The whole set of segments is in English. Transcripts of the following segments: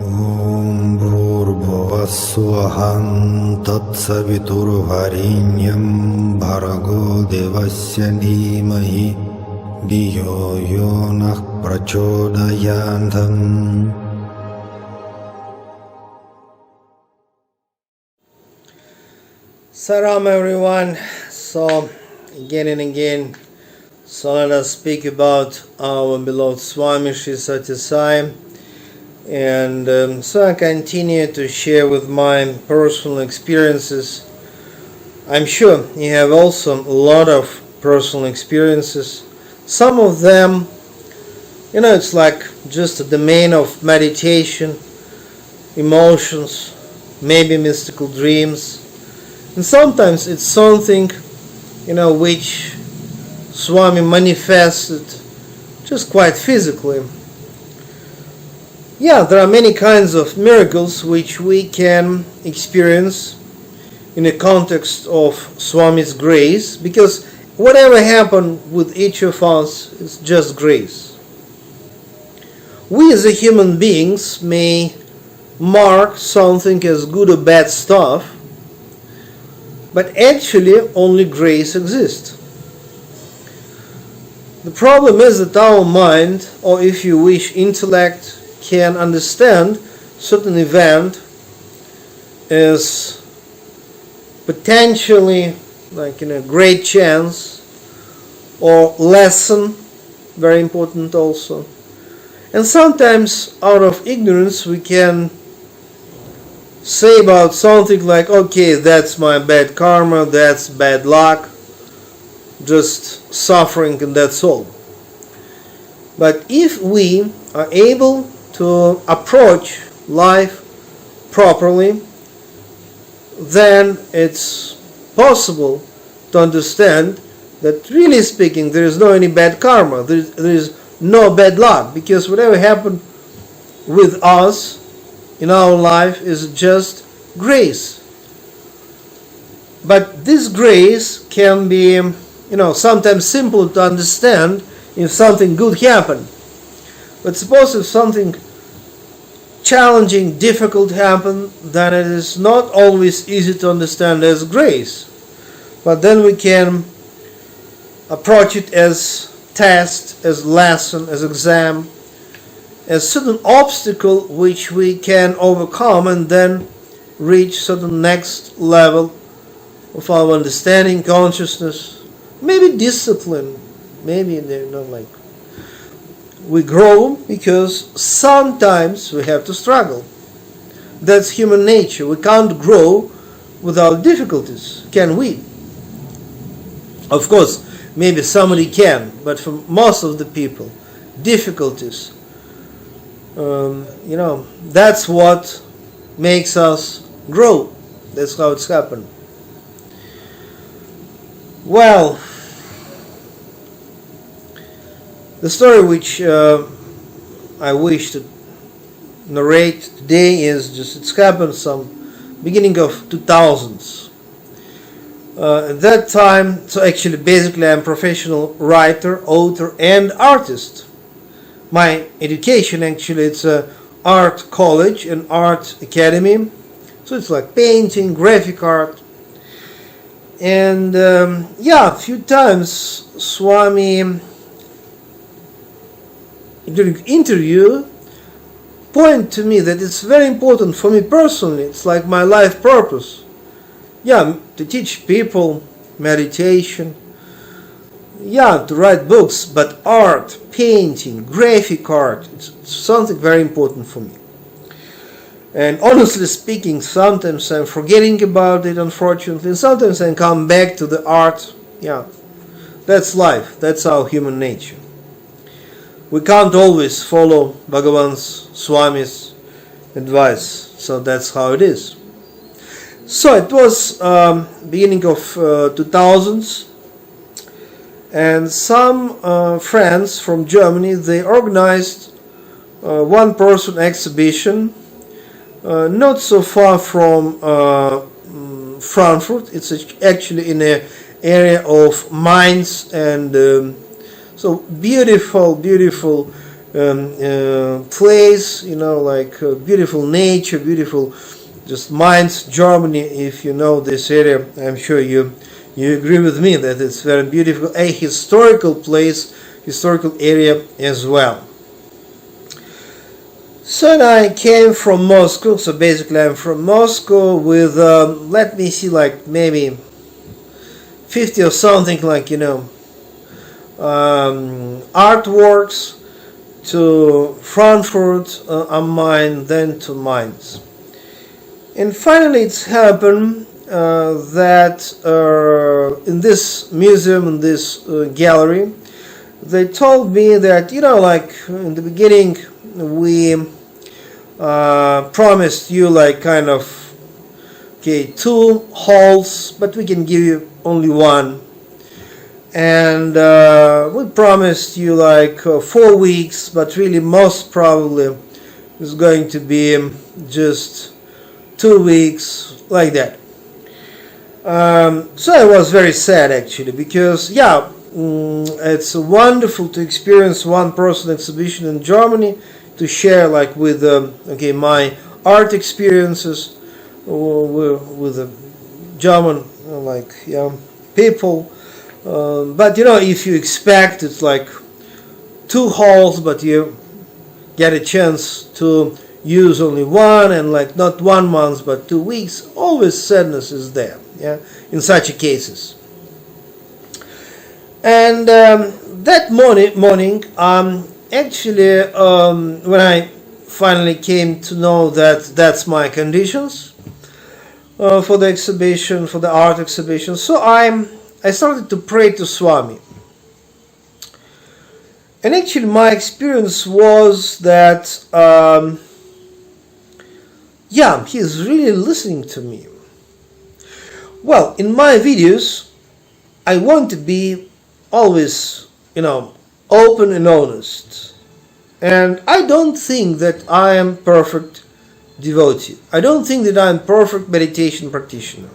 Om Bhurбhuvassuham Tatsaviturvarenyam Bhargo Devasya Dhimahi Dhiyo Yonah Prachodayantam. Salam everyone. So again and again, so let us speak about our beloved Swami Sri Sathya Sai, and so I continue to share with my personal experiences. I'm sure you have also a lot of personal experiences. Some of them, it's like just a domain of meditation, emotions, maybe mystical dreams. And sometimes it's something, which Swami manifested just quite physically. Yeah, there are many kinds of miracles which we can experience in the context of Swami's grace, because whatever happened with each of us is just grace. We as a human beings may mark something as good or bad stuff, but actually only grace exists. The problem is that our mind, or if you wish, intellect, can understand certain event as potentially like a great chance or lesson, very important also. And sometimes out of ignorance we can say about something like, okay, that's my bad karma, that's bad luck, just suffering, and that's all. But if we are able to approach life properly, then it's possible to understand that, really speaking, there is no any bad karma, there is no bad luck, because whatever happened with us in our life is just grace. But this grace can be, sometimes simple to understand if something good happened. But suppose if something challenging, difficult happened, then it is not always easy to understand as grace. But then we can approach it as test, as lesson, as exam, as certain obstacle which we can overcome and then reach certain next level of our understanding, consciousness, maybe discipline, maybe we grow because sometimes we have to struggle. That's human nature. We can't grow without difficulties, can we? Of course, maybe somebody can, but for most of the people, difficulties, that's what makes us grow. That's how it's happened. Well, the story which I wish to narrate today is it's happened some beginning of 2000s. At that time, so actually basically I'm a professional writer, author and artist. My education actually, it's a art college and art academy, so it's like painting, graphic art. And a few times Swami during interview point to me that it's very important for me personally, it's like my life purpose, to teach people meditation, to write books, but art, painting, graphic art, it's something very important for me. And honestly speaking, sometimes I'm forgetting about it, unfortunately, and sometimes I come back to the art. That's life, that's our human nature. We can't always follow Bhagavan's, Swami's advice, so that's how it is. So it was beginning of 2000s, and some friends from Germany, they organized one-person exhibition not so far from Frankfurt. It's actually in an area of Mainz, and so beautiful place, like beautiful nature, beautiful just Mainz, Germany. If you know this area, I'm sure you agree with me that it's very beautiful, a historical place, historical area as well. So I came from Moscow, so basically I'm from Moscow with, let me see, like maybe 50 or something, like, artworks to Frankfurt am Main, then to Mainz. And finally it's happened that in this museum, in this gallery, they told me that, like in the beginning we promised you like kind of, 2 halls, but we can give you only 1. And we promised you like 4 weeks, but really most probably it's going to be just 2 weeks, like that. So I was very sad actually, because it's wonderful to experience one-person exhibition in Germany, to share like with my art experiences with the German people. But if you expect it's like 2 halls, but you get a chance to use only 1, and like not 1 month but 2 weeks, always sadness is there, in such cases. And that morning, actually, when I finally came to know that that's my conditions for the exhibition, for the art exhibition, so I started to pray to Swami. And actually my experience was that, he's really listening to me. Well, in my videos, I want to be always, open and honest. And I don't think that I am perfect devotee. I don't think that I am perfect meditation practitioner.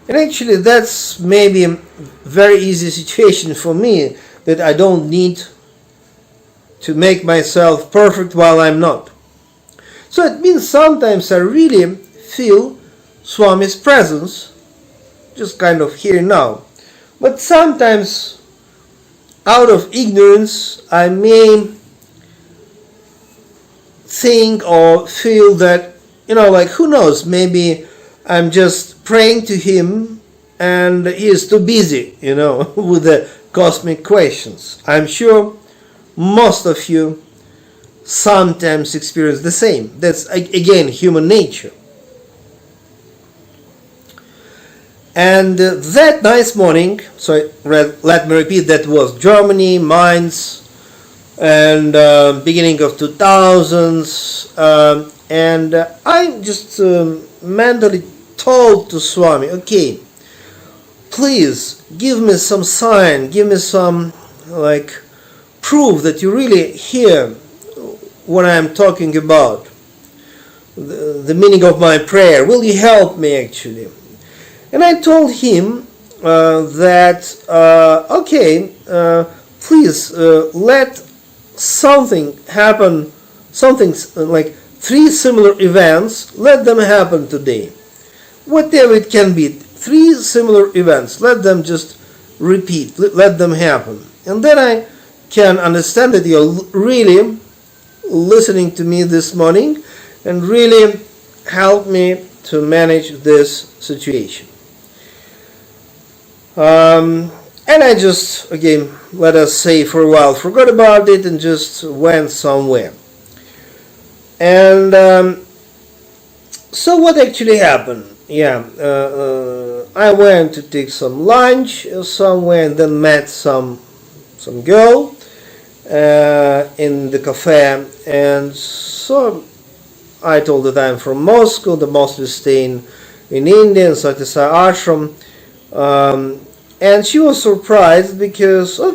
And actually that's maybe a very easy situation for me, that I don't need to make myself perfect while I'm not. So it means sometimes I really feel Swami's presence, just kind of here now. But sometimes, out of ignorance, I may think or feel that, who knows, maybe I'm just praying to him and he is too busy, with the cosmic questions. I'm sure most of you sometimes experience the same. That's, again, human nature. And that nice morning, so let me repeat, that was Germany, Mainz, and beginning of 2000s, and I just mentally told to Swami, okay, please give me some sign, give me some proof that you really hear what I'm talking about, the meaning of my prayer. Will you help me actually? And I told him that, please let something happen, something like 3 similar events, let them happen today. Whatever it can be, 3 similar events, let them just repeat, let them happen. And then I can understand that you're really listening to me this morning and really help me to manage this situation. And I just, again, let us say for a while, forgot about it and just went somewhere. And so what actually happened? I went to take some lunch somewhere and then met some girl in the cafe. And so I told her that I'm from Moscow, the mostly staying in India, in Sathya Sai ashram. And she was surprised because, so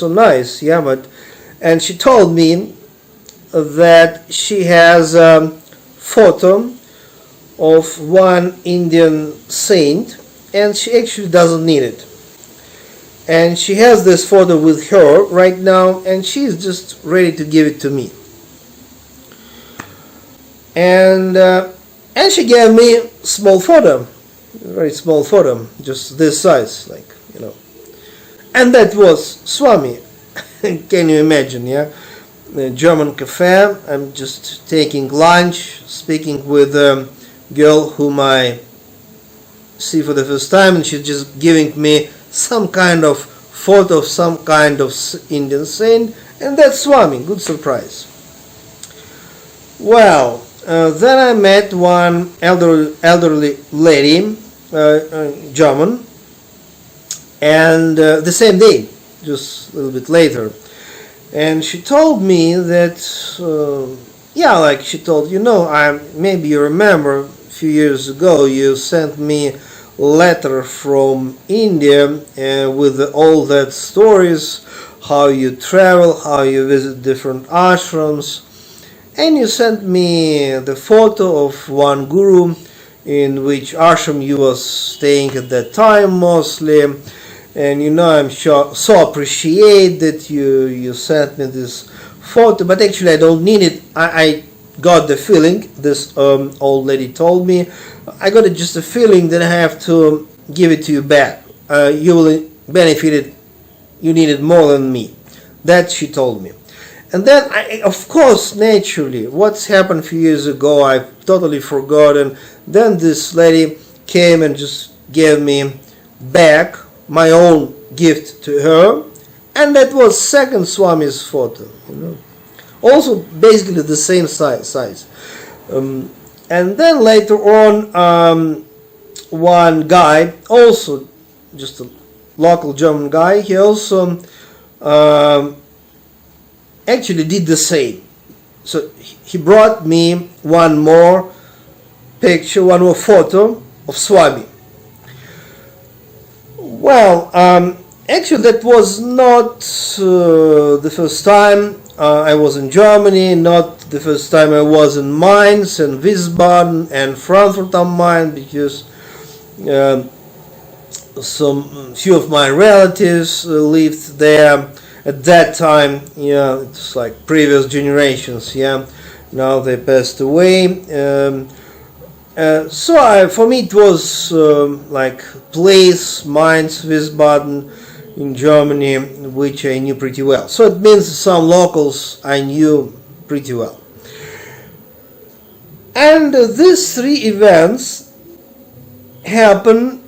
nice, and she told me that she has a photo of one Indian saint, and she actually doesn't need it. And she has this photo with her right now, and she's just ready to give it to me. And she gave me a small photo, a very small photo, just this size, like, you know. And that was Swami. Can you imagine, yeah? The German cafe, I'm just taking lunch, speaking with a girl whom I see for the first time, and she's just giving me some kind of photo of some kind of Indian saint, and that's Swami. Good surprise. Well, then I met one elderly lady, German, and the same day, just a little bit later. And she told me that, she told, maybe you remember a few years ago you sent me a letter from India with all that stories, how you travel, how you visit different ashrams. And you sent me the photo of one guru in which ashram you was staying at that time mostly. And I'm so appreciate that you sent me this photo, but actually I don't need it. I got the feeling, this old lady told me, I got just a feeling that I have to give it to you back. You will benefit it, you need it more than me. That she told me. And then, of course, naturally, what's happened a few years ago, I've totally forgotten. Then this lady came and just gave me back my own gift to her, and that was second Swami's photo. Also, basically the same size. And then later on, one guy, also just a local German guy, he also actually did the same. So he brought me one more picture, one more photo of Swami. Well, actually that was not the first time I was in Germany, not the first time I was in Mainz and Wiesbaden and Frankfurt am Main, because few of my relatives lived there at that time. It's like previous generations. Now they passed away. For me it was like place, Mainz, Wiesbaden in Germany, which I knew pretty well. So it means some locals I knew pretty well. And these three events happened,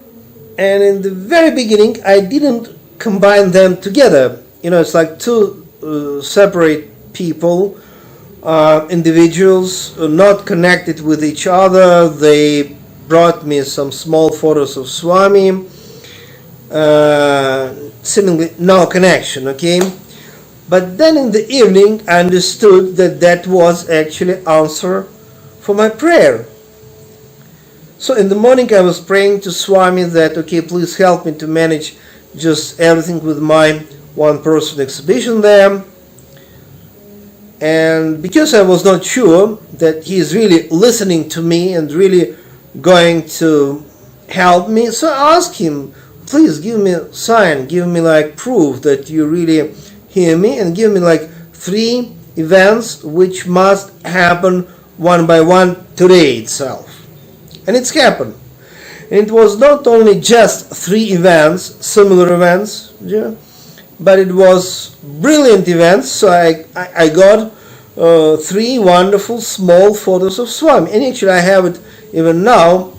and in the very beginning I didn't combine them together. It's like two separate people, individuals not connected with each other. They brought me some small photos of Swami, seemingly no connection, okay? But then in the evening I understood that was actually answer for my prayer. So in the morning I was praying to Swami that, okay, please help me to manage just everything with my one-person exhibition there. And because I was not sure that he is really listening to me and really going to help me, so I asked him, please give me a sign, give me like proof that you really hear me, and give me like three events which must happen one by one today itself. And it's happened. And it was not only just three events, similar events, but it was brilliant events. So I got three wonderful small photos of Swami. And actually I have it even now.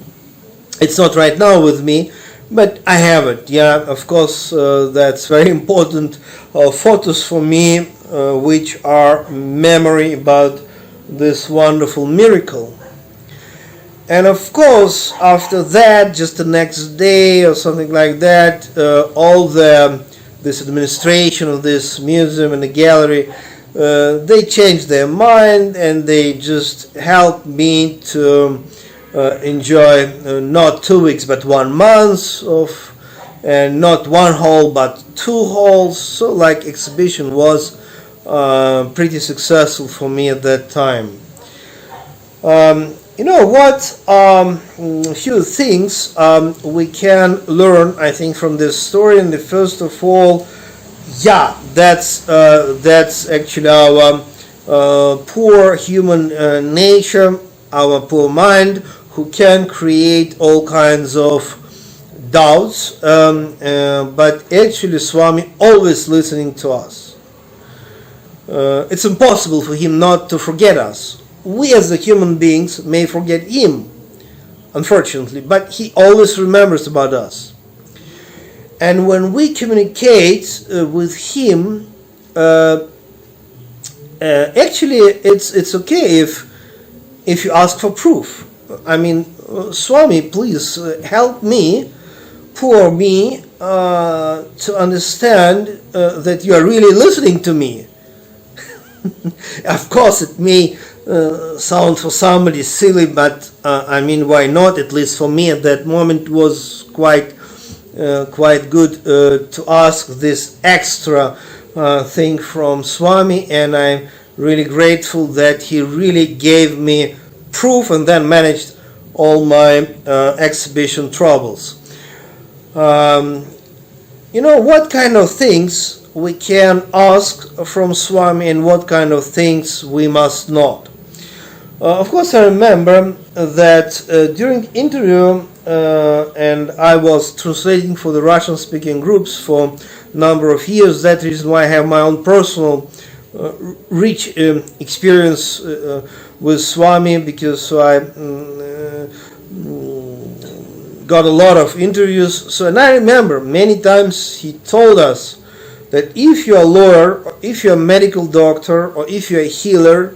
It's not right now with me, but I have it. Of course, that's very important photos for me, which are memory about this wonderful miracle. And of course, after that, just the next day or something like that, all this administration of this museum and the gallery, they changed their mind, and they just helped me to enjoy not 2 weeks but 1 month of, and not one hall but 2 halls. So like exhibition was pretty successful for me at that time. You know what? A few things we can learn, I think, from this story. And the first of all, yeah, that's actually our poor human nature, our poor mind, who can create all kinds of doubts. But actually, Swami always listening to us. It's impossible for him not to forget us. We as the human beings may forget him, unfortunately, but he always remembers about us. And when we communicate with him, actually it's okay if you ask for proof. I mean, Swami, please help me, poor me, to understand that you are really listening to me. Of course, it may sound for somebody silly, but I mean, why not? At least for me at that moment was quite good to ask this extra thing from Swami, and I'm really grateful that he really gave me proof and then managed all my exhibition troubles. You know, what kind of things we can ask from Swami and what kind of things we must not. Of course, I remember that during interview, and I was translating for the Russian-speaking groups for a number of years. That's the reason why I have my own personal rich experience with Swami, because I got a lot of interviews. So, and I remember many times he told us that if you're a lawyer, or if you're a medical doctor, or if you're a healer,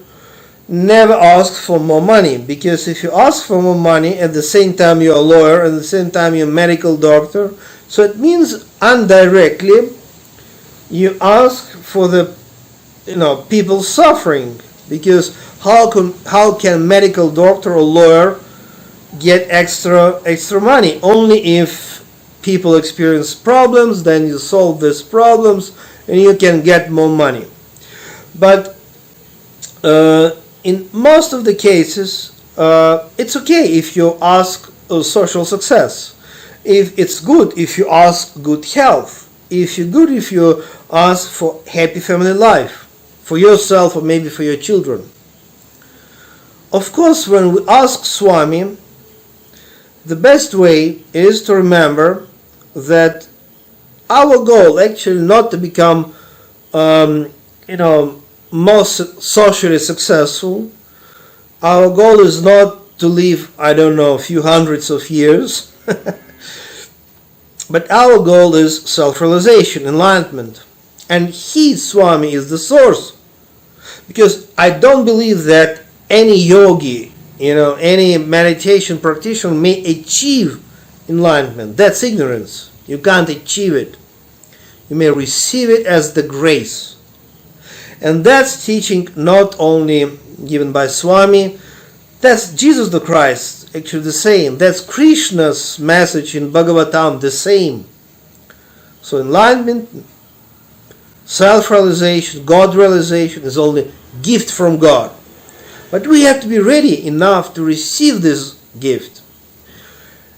never ask for more money, because if you ask for more money at the same time you're a lawyer and at the same time you're a medical doctor, so it means indirectly you ask for the people suffering, because how can medical doctor or lawyer get extra money? Only if people experience problems, then you solve these problems and you can get more money. But in most of the cases, it's okay if you ask social success. If it's good if you ask good health. If you ask for happy family life, for yourself or maybe for your children. Of course, when we ask Swami, the best way is to remember that our goal actually not to become most socially successful. Our goal is not to live, a few hundreds of years, but our goal is self-realization, enlightenment. And he, Swami, is the source. Because I don't believe that any yogi, any meditation practitioner may achieve enlightenment. That's ignorance. You can't achieve it. You may receive it as the grace. And that's teaching not only given by Swami, that's Jesus the Christ, actually the same. That's Krishna's message in Bhagavatam, the same. So enlightenment, self-realization, God realization is only gift from God. But we have to be ready enough to receive this gift.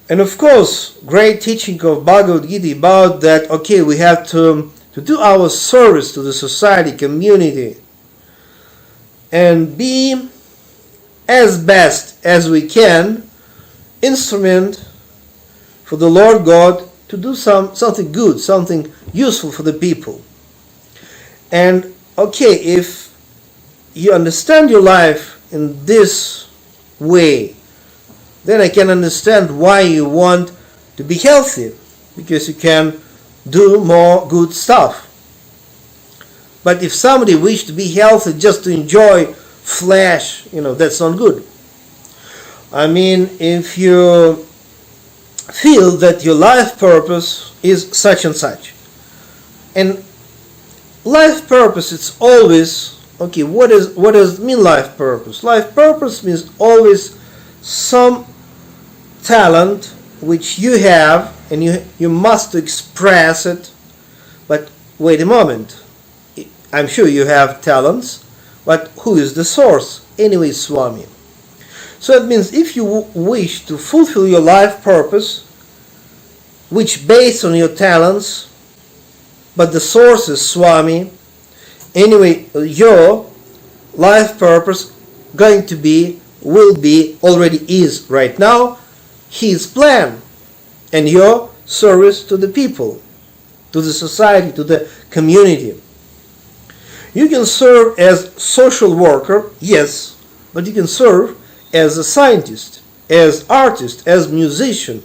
And of course, great teaching of Bhagavad Gita about that, okay, we have to do our service to the society, community, and be as best as we can instrument for the Lord God to do something good, something useful for the people. And okay, if you understand your life in this way, then I can understand why you want to be healthy, because you can do more good stuff. But if somebody wishes to be healthy just to enjoy flesh, that's not good. I mean, if you feel that your life purpose is such and such, and life purpose, it's always, okay, what does it mean, life purpose? Life purpose means always some talent which you have, and you must express it. But wait a moment, I'm sure you have talents, but who is the source? Anyway, Swami. So it means if you wish to fulfill your life purpose, which based on your talents, but the source is Swami, anyway, your life purpose going to be, will be, already is right now, his plan and your service to the people, to the society, to the community. You can serve as social worker, yes, but you can serve as a scientist, as artist, as musician,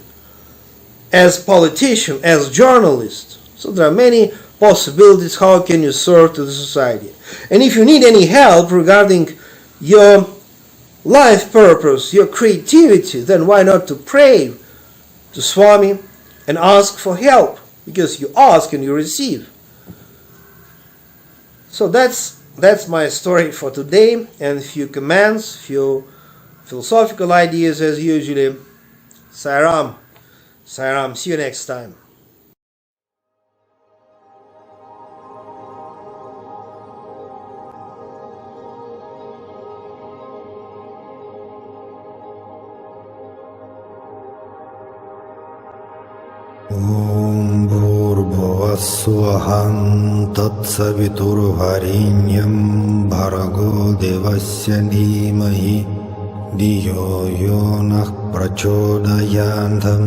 as politician, as journalist. So there are many possibilities how can you serve to the society. And if you need any help regarding your life purpose, your creativity, then why not to pray to Swami and ask for help, because you ask and you receive. So that's my story for today, and a few comments, few philosophical ideas as usually. Sai Ram. Sai Ram. See you next time. Om Bhurбhuvah Tatsaviturvarenyam Bhargo Devasya Dhimahi Dhiyo Yo Nah Prachodayantam